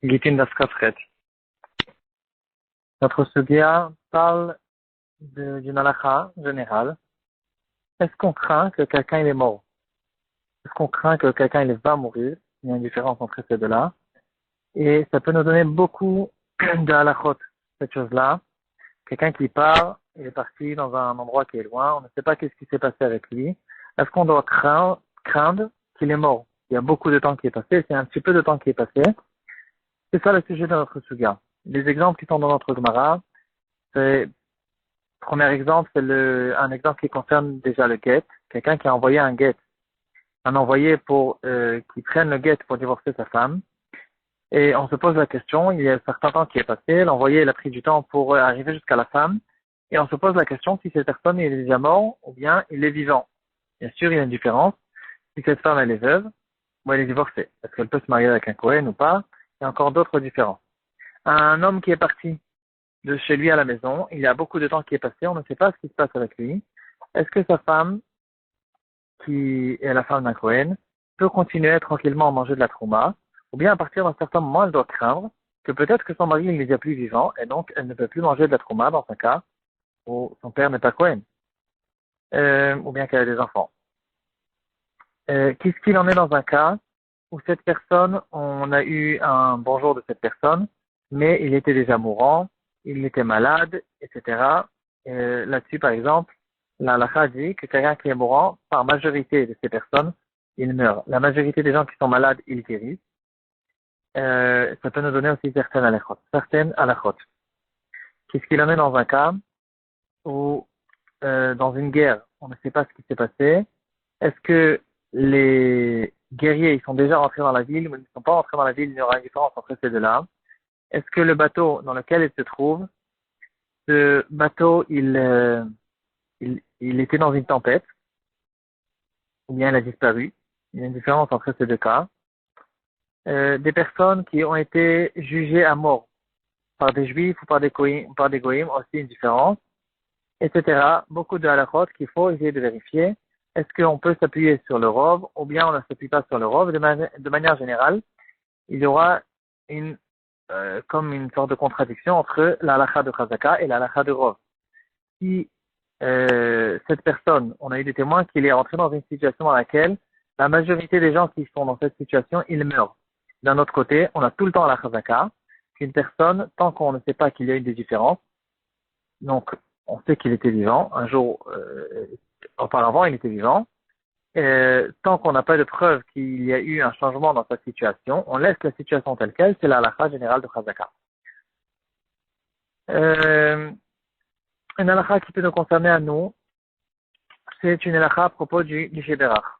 Gitin Daskafret. Notre sugya parle d'une halakha générale. Est-ce qu'on craint que quelqu'un il est mort? Est-ce qu'on craint que quelqu'un il va mourir? Il y a une différence entre ces deux-là. Et ça peut nous donner beaucoup de halakhot, cette chose-là. Quelqu'un qui part, il est parti dans un endroit qui est loin, on ne sait pas qu'est-ce qui s'est passé avec lui. Est-ce qu'on doit craindre qu'il est mort? Il y a beaucoup de temps qui est passé, c'est un petit peu de temps qui est passé. C'est ça le sujet de notre sugya. Les exemples qui sont dans notre Gemara, premier exemple, c'est un exemple qui concerne déjà le guet. Quelqu'un qui a envoyé un guet, un envoyé pour qui prenne le guet pour divorcer sa femme. Et on se pose la question, il y a un certain temps qui est passé, l'envoyé il a pris du temps pour arriver jusqu'à la femme. Et on se pose la question si cette personne il est déjà mort ou bien il est vivant. Bien sûr, il y a une différence. Si cette femme elle est veuve ou elle est divorcée, est-ce qu'elle peut se marier avec un Kohen ou pas? Il y a encore d'autres différences. Un homme qui est parti de chez lui à la maison, il y a beaucoup de temps qui est passé, on ne sait pas ce qui se passe avec lui. Est-ce que sa femme, qui est la femme d'un Kohen, peut continuer tranquillement à manger de la trouma, ou bien à partir d'un certain moment, elle doit craindre que peut-être que son mari il n'est déjà plus vivant, et donc elle ne peut plus manger de la trouma dans un cas où son père n'est pas Kohen, ou bien qu'elle a des enfants. Qu'est-ce qu'il en est dans un cas où cette personne, on a eu un bonjour de cette personne, mais il était déjà mourant, il était malade, etc. Là-dessus, par exemple, la halakha dit que quelqu'un qui est mourant, par majorité de ces personnes, il meurt. La majorité des gens qui sont malades, ils guérissent. Ça peut nous donner aussi certaines halakhot. Qu'est-ce qu'il en est dans un cas où, dans une guerre, on ne sait pas ce qui s'est passé? Est-ce que les guerriers, ils sont déjà rentrés dans la ville ou ils ne sont pas rentrés dans la ville? Il y aura une différence entre ces deux-là. Est-ce que le bateau dans lequel il se trouve, ce bateau, il était dans une tempête, ou bien il a disparu? Il y a une différence entre ces deux cas. Des personnes qui ont été jugées à mort par des juifs ou par des goïms, aussi une différence, etc. Beaucoup de halakhot qu'il faut essayer de vérifier. Est-ce qu'on peut s'appuyer sur le rov, ou bien on ne s'appuie pas sur le rov? De manière générale, il y aura comme une sorte de contradiction entre la halakha de Chazaka et la halakha de rov. Si cette personne, on a eu des témoins qu'il est rentré dans une situation dans laquelle la majorité des gens qui sont dans cette situation, ils meurent. D'un autre côté, on a tout le temps la Chazaka, qu'une personne, tant qu'on ne sait pas qu'il y a eu des différences, donc on sait qu'il était vivant, un jour auparavant il était vivant, tant qu'on n'a pas de preuve qu'il y a eu un changement dans sa situation, on laisse la situation telle quelle, c'est la halakha générale de Chazaka. Une halakha qui peut nous concerner à nous, c'est une halakha à propos du Mishéberach.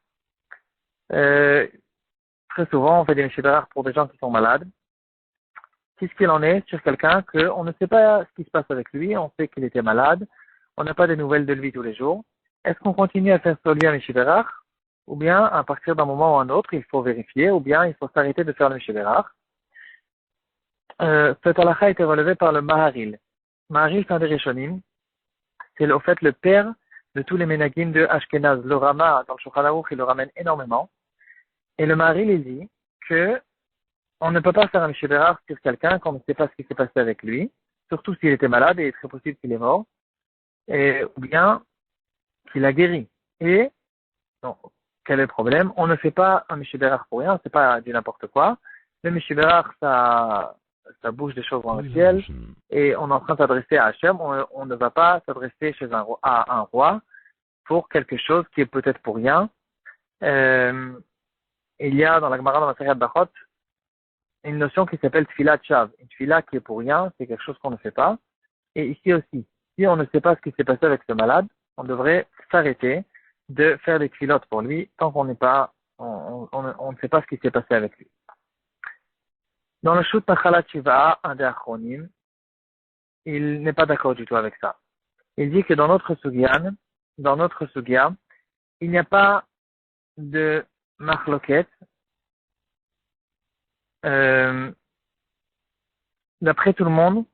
Très souvent, on fait des Mishéberach pour des gens qui sont malades. Qu'est-ce qu'il en est sur quelqu'un qu'on ne sait pas ce qui se passe avec lui, on sait qu'il était malade, on n'a pas de nouvelles de lui tous les jours. Est-ce qu'on continue à faire sur lui un Mishéberach? Ou bien, à partir d'un moment ou un autre, il faut vérifier, ou bien il faut s'arrêter de faire le Mishéberach. Cette halakha a été relevée par le Maharil. Maharil, c'est un des Rishonim. C'est au fait le père de tous les Ménagim de Ashkenaz. Le Rama, dans le Shulchan Aruch, il le ramène énormément. Et le Maharil, il dit que on ne peut pas faire un Mishéberach sur quelqu'un qu'on ne sait pas ce qui s'est passé avec lui, surtout s'il était malade et il est très possible qu'il est mort, ou bien qu'il a guéri. Et, donc, quel est le problème? On ne fait pas un Mishéberach pour rien, c'est pas du n'importe quoi. Le Mishéberach, ça bouge des choses dans le ciel, et on est en train de s'adresser à Hachem, on ne va pas s'adresser à un roi pour quelque chose qui est peut-être pour rien. Il y a dans la Gemara, dans la Masechet Brachot, une notion qui s'appelle Tfilat Shav. Une tfila qui est pour rien, c'est quelque chose qu'on ne fait pas. Et ici aussi, si on ne sait pas ce qui s'est passé avec ce malade, on devrait s'arrêter de faire des tfilotes pour lui tant qu'on n'est pas, on ne sait pas ce qui s'est passé avec lui. Dans le Shut Nachalat Shiva, un des Achronim, il n'est pas d'accord du tout avec ça. Il dit que dans notre sugya, il n'y a pas de machloket. D'après tout le monde,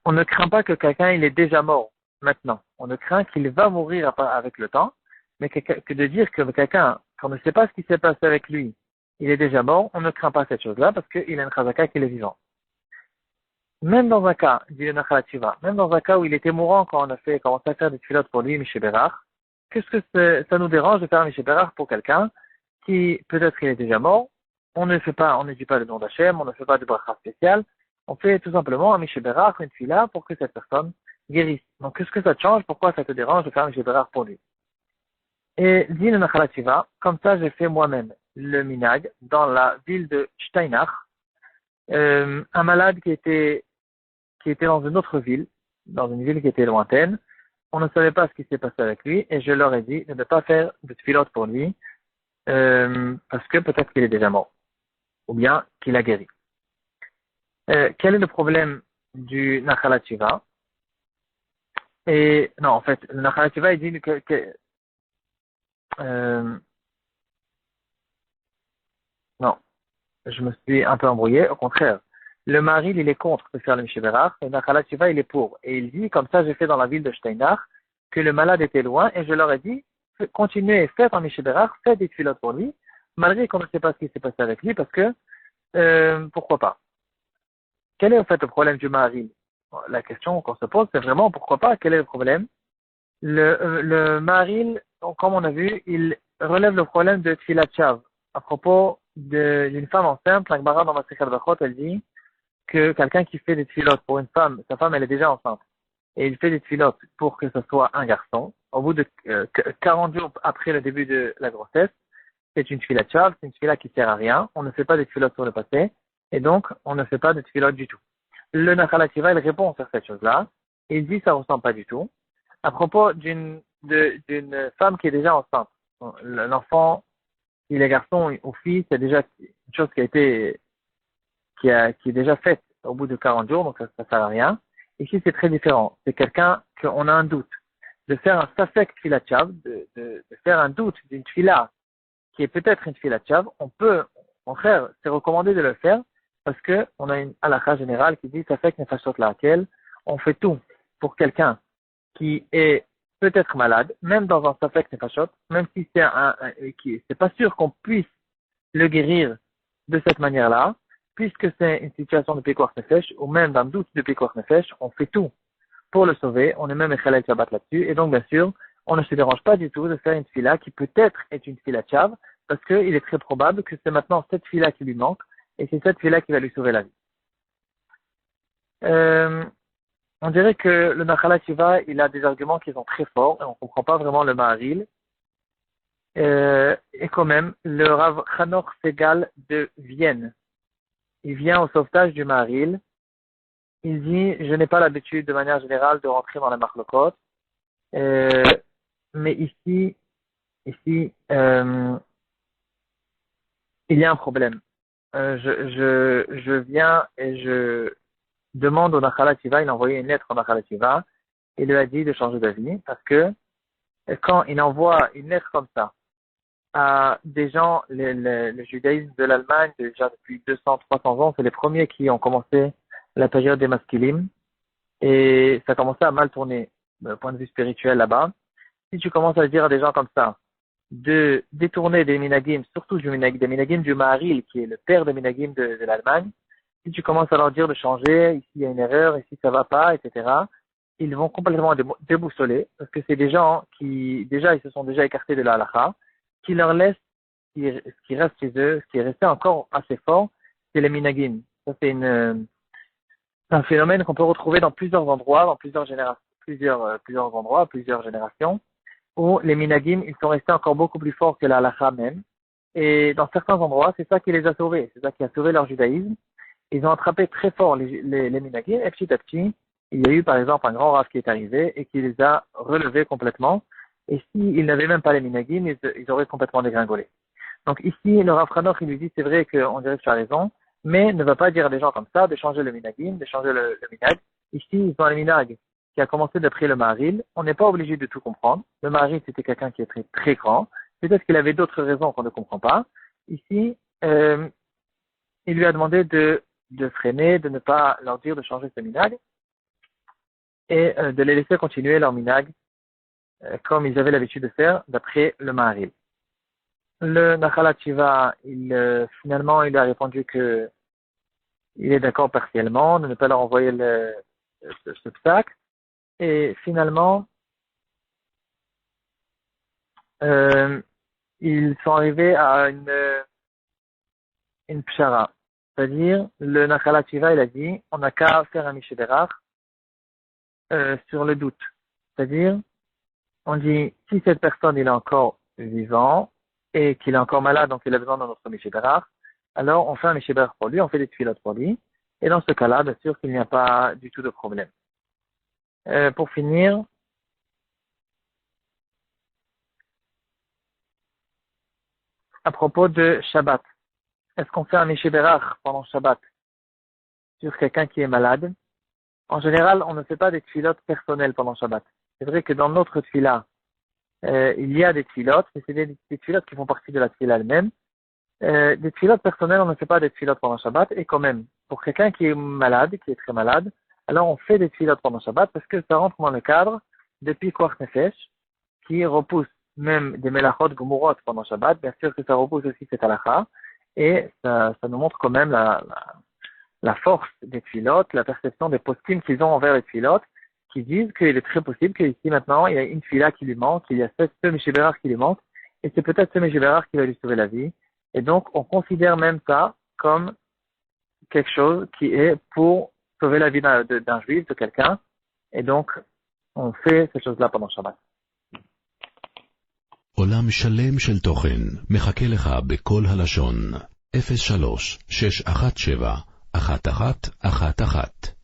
on ne craint pas que quelqu'un il est déjà mort maintenant. On ne craint qu'il va mourir avec le temps, mais que de dire que quelqu'un, qu'on ne sait pas ce qui s'est passé avec lui, il est déjà mort, on ne craint pas cette chose-là parce qu'il a une chazaka qu'il est vivant. Même dans un cas, dit le Nachal Tshuva, même dans un cas où il était mourant quand on a commencé à faire des tfilotes pour lui, Miché Bérach, qu'est-ce que ça nous dérange de faire Miché Bérach pour quelqu'un qui, peut-être qu'il est déjà mort, on ne dit pas le nom d'Hachem, on ne fait pas de bracha spécial, on fait tout simplement un Miché Bérach, une tfila pour que cette personne guérisse. Donc qu'est-ce que ça te change? Pourquoi ça te dérange de faire Miché Bérach pour lui? Et dit le Nachal Tshuva, comme ça j'ai fait moi-même le minag dans la ville de Steinach, un malade qui était dans une autre ville, dans une ville qui était lointaine. On ne savait pas ce qui s'est passé avec lui et je leur ai dit de ne pas faire de tfilote pour lui parce que peut-être qu'il est déjà mort ou bien qu'il a guéri. Quel est le problème du Nachal Tshuva? Et non, en fait, le Nachal Tshuva il dit non, je me suis un peu embrouillé. Au contraire, le mari, il est contre de faire le Miché Bérach, et Nachal Tshuva, il est pour. Et il dit, comme ça, j'ai fait dans la ville de Steinach, que le malade était loin, et je leur ai dit, continuez, faites un Miché Bérach, faites des tfilotes pour lui, malgré qu'on ne sait pas ce qui s'est passé avec lui, parce que, pourquoi pas? Quel est en fait le problème du mari? La question qu'on se pose, c'est vraiment pourquoi pas? Quel est le problème? Le mari, comme on a vu, il relève le problème de Tfilat Shav. À propos d'une femme enceinte, la Gemara dans Masechet Brachot, elle dit que quelqu'un qui fait des tfilotes pour une femme, sa femme elle est déjà enceinte, et il fait des tfilotes pour que ce soit un garçon, au bout de 40 jours après le début de la grossesse, c'est une tfilat Shav, c'est une tfilat qui sert à rien, on ne fait pas des tfilotes sur le passé, et donc on ne fait pas de tfilotes du tout. Le Nachal Tshuva, il répond sur cette chose-là, et il dit ça ressemble pas du tout. À propos d'une femme qui est déjà enceinte, l'enfant, il est garçon ou fille, c'est déjà une chose qui est déjà faite au bout de 40 jours, donc ça sert à rien. Ici, c'est très différent. C'est quelqu'un qu'on a un doute. De faire un safek tfilat shav, de faire un doute d'une tfila qui est peut-être une tfilat shav, on peut, mon frère, c'est recommandé de le faire parce que on a une halakha générale qui dit safek nefashot laquelle on fait tout pour quelqu'un qui est peut-être malade, même dans un safek nefashot, même si c'est pas sûr qu'on puisse le guérir de cette manière-là, puisque c'est une situation de Pekuach Nefesh, ou même d'un doute de Pekuach Nefesh, on fait tout pour le sauver, on est même Echalel Shabbat là-dessus, et donc bien sûr, on ne se dérange pas du tout de faire une fila qui peut-être est une fila Tchav, parce qu'il est très probable que c'est maintenant cette fila qui lui manque, et c'est cette fila qui va lui sauver la vie. On dirait que le Nachal Tshuva, il a des arguments qui sont très forts, et on ne comprend pas vraiment le Maharil. Et quand même, le Rav Chanor Segal de Vienne, il vient au sauvetage du Maharil. Il dit, je n'ai pas l'habitude de manière générale de rentrer dans la marlocote, mais ici, il y a un problème. Je viens et je demande au Nachal Tshuva, il a envoyé une lettre au Nachal Tshuva, il lui a dit de changer d'avis, parce que quand il envoie une lettre comme ça à des gens, le judaïsme de l'Allemagne, déjà depuis 200, 300 ans, c'est les premiers qui ont commencé la période des masculines, et ça commençait à mal tourner, d'un point de vue spirituel là-bas. Si tu commences à dire à des gens comme ça, de détourner des minagim, surtout des minagim du Maharil, qui est le père des minagim de l'Allemagne, si tu commences à leur dire de changer, ici il y a une erreur, ici ça va pas, etc., ils vont complètement déboussoler, parce que c'est des gens qui, déjà, ils se sont déjà écartés de la halakha, qui leur laissent ce qui reste chez eux, ce qui est resté encore assez fort, c'est les minagim. Ça, c'est un phénomène qu'on peut retrouver dans plusieurs endroits, dans plusieurs générations, plusieurs endroits, plusieurs générations, où les minagim, ils sont restés encore beaucoup plus forts que la halakha même. Et dans certains endroits, c'est ça qui les a sauvés, c'est ça qui a sauvé leur judaïsme. Ils ont attrapé très fort les minagim, et petit à petit, il y a eu par exemple un grand raf qui est arrivé et qui les a relevés complètement. Et s'ils n'avaient même pas les minagim, ils auraient complètement dégringolé. Donc ici, le Rav Chanor, il lui dit, c'est vrai qu'on dirait que tu as raison, mais ne va pas dire à des gens comme ça de changer le minagim, de changer le minag. Ici, ils ont un minag qui a commencé d'après le Maharil. On n'est pas obligé de tout comprendre. Le Maharil, c'était quelqu'un qui est très, très grand. Peut-être qu'il avait d'autres raisons qu'on ne comprend pas. Ici, il lui a demandé de freiner, de ne pas leur dire de changer ce minag et de les laisser continuer leur minag comme ils avaient l'habitude de faire d'après le Maharil. Le Nachalat Shiva, finalement, il a répondu que il est d'accord partiellement de ne pas leur envoyer ce sac. Et finalement, ils sont arrivés à une pshara. C'est-à-dire, le Nachalat Shiva, il a dit, on n'a qu'à faire un Mishéberach sur le doute. C'est-à-dire, on dit, si cette personne il est encore vivant et qu'il est encore malade, donc il a besoin de notre Mishéberach, alors on fait un Mishéberach pour lui, on fait des tfilotes pour lui. Et dans ce cas-là, bien sûr qu'il n'y a pas du tout de problème. Pour finir, à propos de Shabbat, est-ce qu'on fait un Mishéberach pendant Shabbat sur quelqu'un qui est malade? En général, on ne fait pas des tfilotes personnelles pendant Shabbat. C'est vrai que dans notre tfila, il y a des tfilotes, mais c'est des tfilotes qui font partie de la tfila elle-même. Des tfilotes personnelles, on ne fait pas des tfilotes pendant Shabbat, et quand même, pour quelqu'un qui est malade, qui est très malade, alors on fait des tfilotes pendant Shabbat parce que ça rentre dans le cadre de Pikuach Nefesh, qui repousse même des melachot gmurot pendant Shabbat. Bien sûr que ça repousse aussi cette halakha, et ça nous montre quand même la force des tfilotes, la perception des poskim qu'ils ont envers les tfilotes, qui disent qu'il est très possible qu'ici maintenant, il y a une tfila qui lui manque, il y a ce Mishéberach qui lui manque, et c'est peut-être ce Mishéberach qui va lui sauver la vie. Et donc, on considère même ça comme quelque chose qui est pour sauver la vie d'un juif, de quelqu'un, et donc, on fait ces choses-là pendant Shabbat. עולם שלם של תוכן מחכה לך בכל הלשון 03 617 1111